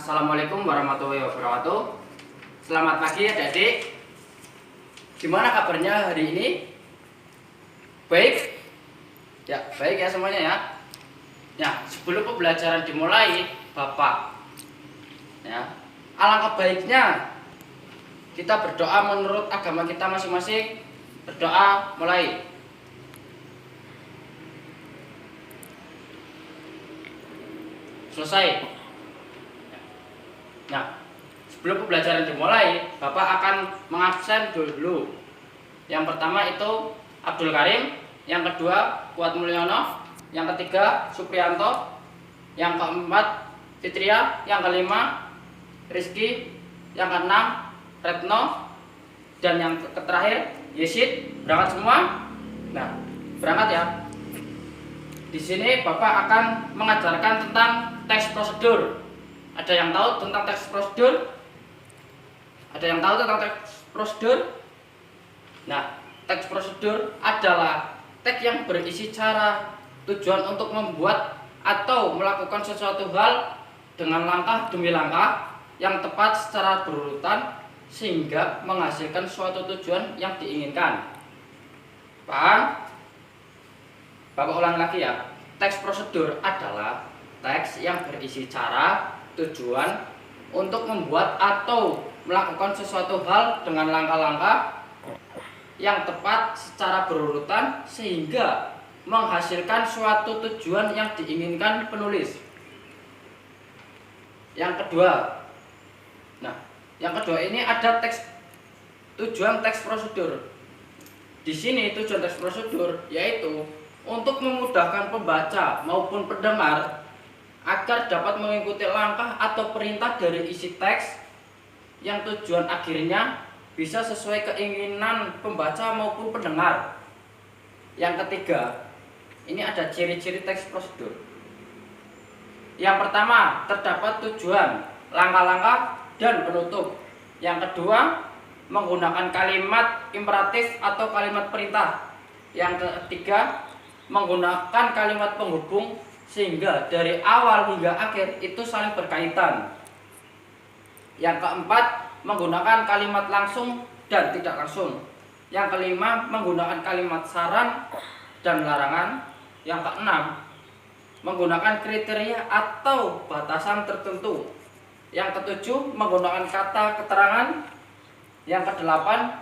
Assalamualaikum warahmatullahi wabarakatuh. Selamat pagi adik-adik. Gimana kabarnya hari ini? Baik? Ya, baik ya semuanya ya. Ya, sebelum pembelajaran dimulai, Bapak, ya, alangkah baiknya kita berdoa menurut agama kita masing-masing. Berdoa mulai. Selesai. Nah, sebelum pembelajaran dimulai, Bapak akan mengabsen dulu. Yang pertama itu Abdul Karim, yang kedua Kuat Mulyono, yang ketiga Supriyanto, yang keempat Fitria, yang kelima Rizky, yang keenam Retno, dan yang terakhir Yesid. Berangkat semua? Nah, berangkat ya. Di sini Bapak akan mengajarkan tentang teks prosedur. Ada yang tahu tentang teks prosedur? Ada yang tahu tentang teks prosedur? Nah, teks prosedur adalah teks yang berisi cara, tujuan untuk membuat atau melakukan sesuatu hal dengan langkah demi langkah yang tepat secara berurutan sehingga menghasilkan suatu tujuan yang diinginkan. Paham? Bapak ulang lagi ya. Teks prosedur adalah teks yang berisi cara, tujuan untuk membuat atau melakukan sesuatu hal dengan langkah-langkah yang tepat secara berurutan sehingga menghasilkan suatu tujuan yang diinginkan penulis. Yang kedua. Nah, yang kedua ini ada tujuan teks prosedur. Di sini tujuan teks prosedur yaitu untuk memudahkan pembaca maupun pendengar agar dapat mengikuti langkah atau perintah dari isi teks yang tujuan akhirnya bisa sesuai keinginan pembaca maupun pendengar. Yang ketiga, ini ada ciri-ciri teks prosedur. Yang pertama, terdapat tujuan, langkah-langkah, dan penutup. Yang kedua, menggunakan kalimat imperatif atau kalimat perintah. Yang ketiga, menggunakan kalimat penghubung sehingga dari awal hingga akhir itu saling berkaitan. Yang keempat, menggunakan kalimat langsung dan tidak langsung. Yang kelima, menggunakan kalimat saran dan larangan. Yang keenam, menggunakan kriteria atau batasan tertentu. Yang ketujuh, menggunakan kata keterangan. Yang kedelapan,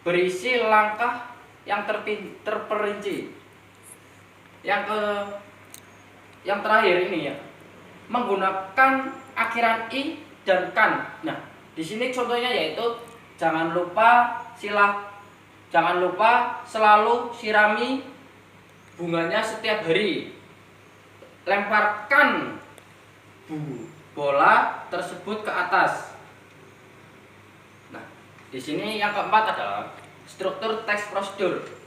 berisi langkah yang terperinci. Yang terakhir ini ya, menggunakan akhiran i dan kan. Nah, di sini contohnya yaitu jangan lupa selalu sirami bunganya setiap hari. Lemparkan bola tersebut ke atas. Nah, di sini yang keempat adalah struktur teks prosedur.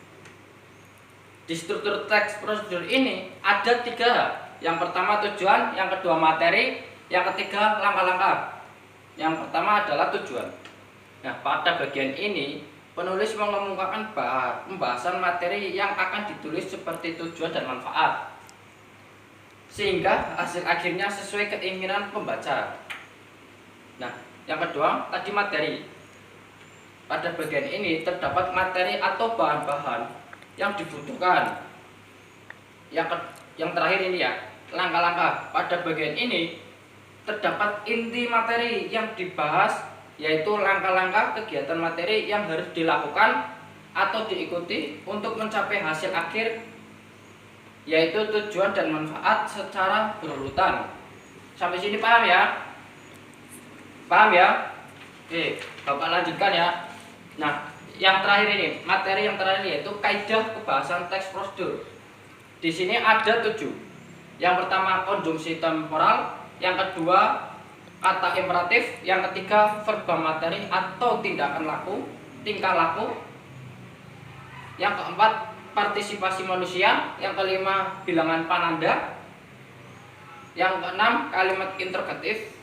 Di struktur teks prosedur ini ada tiga. Yang pertama tujuan, yang kedua materi, yang ketiga langkah-langkah. Yang pertama adalah tujuan. Nah, pada bagian ini penulis mengemukakan pembahasan materi yang akan ditulis seperti tujuan dan manfaat, sehingga hasil akhirnya sesuai keinginan pembaca. Nah, yang kedua tadi materi. Pada bagian ini terdapat materi atau bahan-bahan yang dibutuhkan. Yang terakhir ini ya, langkah-langkah. Pada bagian ini terdapat inti materi yang dibahas, yaitu langkah-langkah kegiatan materi yang harus dilakukan atau diikuti untuk mencapai hasil akhir, yaitu tujuan dan manfaat secara berurutan. Sampai sini paham ya? Paham ya? Oke, Bapak lanjutkan ya. Nah, yang terakhir ini, materi yang terakhir yaitu kaidah kebahasan teks prosedur. Di sini ada 7. Yang pertama konjungsi temporal, yang kedua kata imperatif, yang ketiga verba materi atau tindakan laku, tingkah laku. Yang keempat partisipasi manusia, yang kelima bilangan pananda, yang keenam kalimat interrogatif,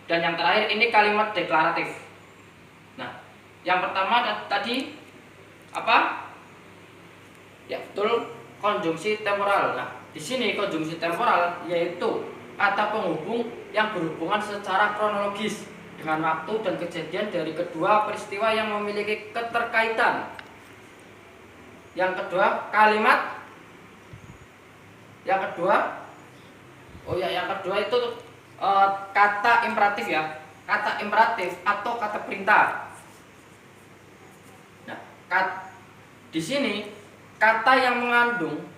dan yang terakhir ini kalimat deklaratif. Nah, yang pertama tadi apa? Ya betul, konjungsi temporal. Nah, di sini konjungsi temporal yaitu kata penghubung yang berhubungan secara kronologis dengan waktu dan kejadian dari kedua peristiwa yang memiliki keterkaitan. Yang kedua, kalimat. Yang kedua itu kata imperatif ya. Kata imperatif atau kata perintah. Nah, di sini kata yang mengandung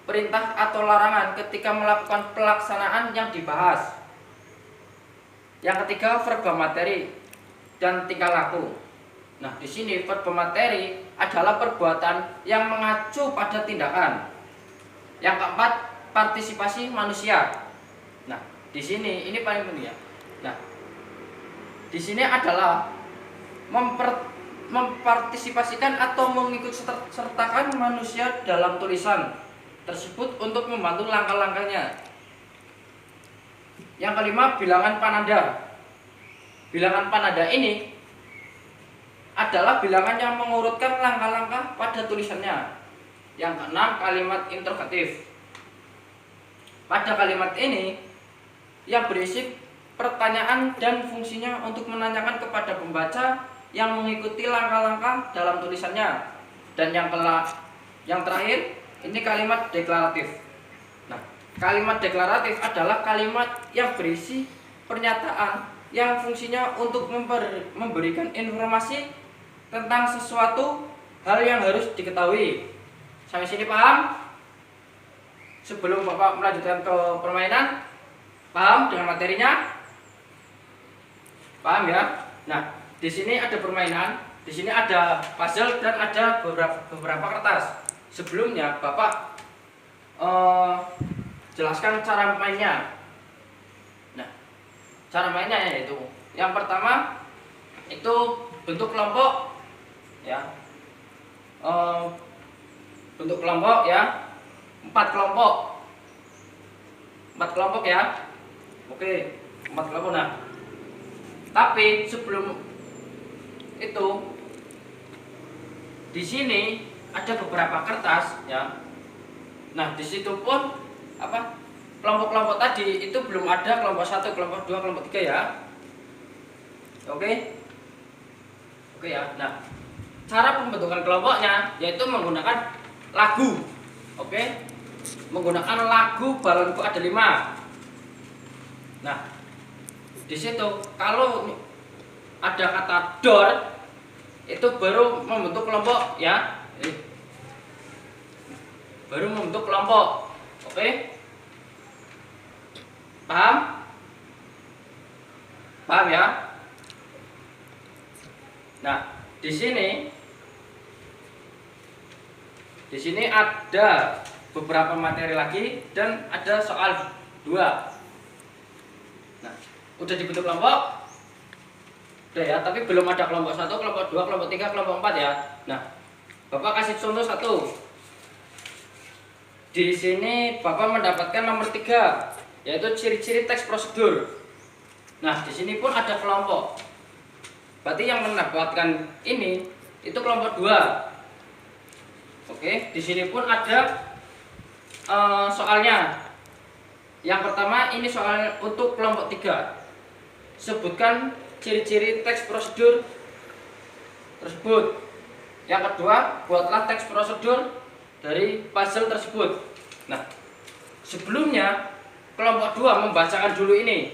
perintah atau larangan ketika melakukan pelaksanaan yang dibahas. Yang ketiga, verba materi dan tingkah laku. Nah, di sini verba materi adalah perbuatan yang mengacu pada tindakan. Yang keempat, partisipasi manusia. Nah, di sini ini paling penting ya. Nah, di sini adalah mempartisipasikan atau mengikut sertakan manusia dalam tulisan tersebut untuk membantu langkah-langkahnya. Yang kelima, bilangan panada. Bilangan panada ini adalah bilangan yang mengurutkan langkah-langkah pada tulisannya. Yang keenam, kalimat interrogatif. Pada kalimat ini yang berisi pertanyaan dan fungsinya untuk menanyakan kepada pembaca yang mengikuti langkah-langkah dalam tulisannya. Dan yang terakhir, ini kalimat deklaratif. Nah, kalimat deklaratif adalah kalimat yang berisi pernyataan yang fungsinya untuk memberikan informasi tentang sesuatu hal yang harus diketahui. Sampai sini paham? Sebelum Bapak melanjutkan ke permainan, paham dengan materinya? Paham ya? Nah, di sini ada permainan, di sini ada puzzle dan ada beberapa kertas. Sebelumnya Bapak jelaskan cara mainnya. Nah, cara mainnya yaitu yang pertama itu bentuk kelompok ya. Bentuk kelompok ya, 4 kelompok ya. Oke, 4 kelompok. Nah, tapi sebelum itu di sini ada beberapa kertas ya. Nah, di situ pun kelompok-kelompok tadi itu belum ada kelompok 1, kelompok 2, kelompok 3 ya. Oke ya. Nah, cara pembentukan kelompoknya yaitu menggunakan lagu. Oke. Menggunakan lagu balonku ada 5. Nah, di situ kalau ada kata door itu baru membentuk kelompok ya. Baru membentuk kelompok. Oke. Paham? Paham ya? Nah, di sini ada beberapa materi lagi dan ada soal 2. Nah, udah dibentuk kelompok? Udah ya, tapi belum ada kelompok 1, kelompok 2, kelompok 3, kelompok 4 ya. Nah, Bapak kasih contoh 1. Di sini Bapak mendapatkan nomor 3, yaitu ciri-ciri teks prosedur. Nah, di sini pun ada kelompok. Berarti yang mendapatkan ini itu kelompok 2. Oke, di sini pun ada soalnya. Yang pertama ini soal untuk kelompok 3. Sebutkan ciri-ciri teks prosedur tersebut. Yang kedua, buatlah teks prosedur dari puzzle tersebut. Nah, sebelumnya kelompok 2 membacakan dulu ini.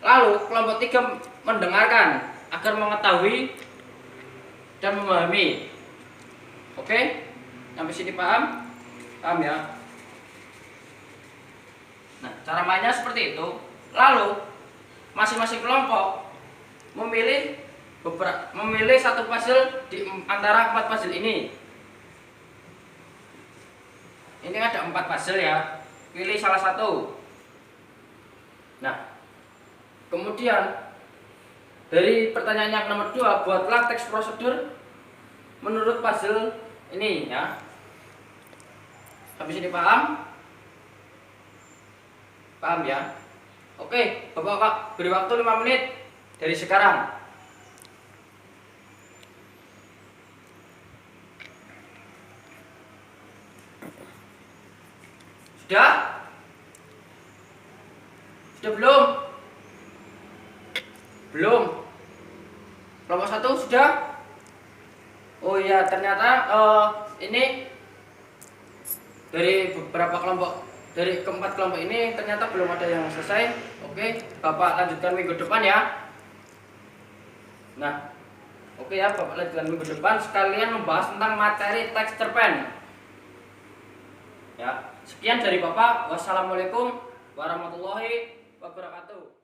Lalu kelompok 3 mendengarkan agar mengetahui dan memahami. Oke? Sampai sini paham? Paham ya? Nah, cara mainnya seperti itu. Lalu masing-masing kelompok memilih satu puzzle di antara 4 puzzle ini. Ini ada 4 puzzle ya. Pilih salah satu. Nah, kemudian dari pertanyaan yang nomor 2, buatlah teks prosedur menurut puzzle ini ya. Sampai sini paham? Paham ya? Oke, Bapak beri waktu 5 menit dari sekarang. Sudah? Sudah belum? Belum. Kelompok 1 sudah? Oh iya, ternyata ini dari beberapa kelompok, dari keempat kelompok ini ternyata belum ada yang selesai. Oke, Bapak lanjutkan minggu depan ya. Nah, oke ya, Bapak lanjutkan minggu depan sekalian membahas tentang materi teks cerpen. Ya, sekian dari Bapak. Wassalamualaikum warahmatullahi wabarakatuh.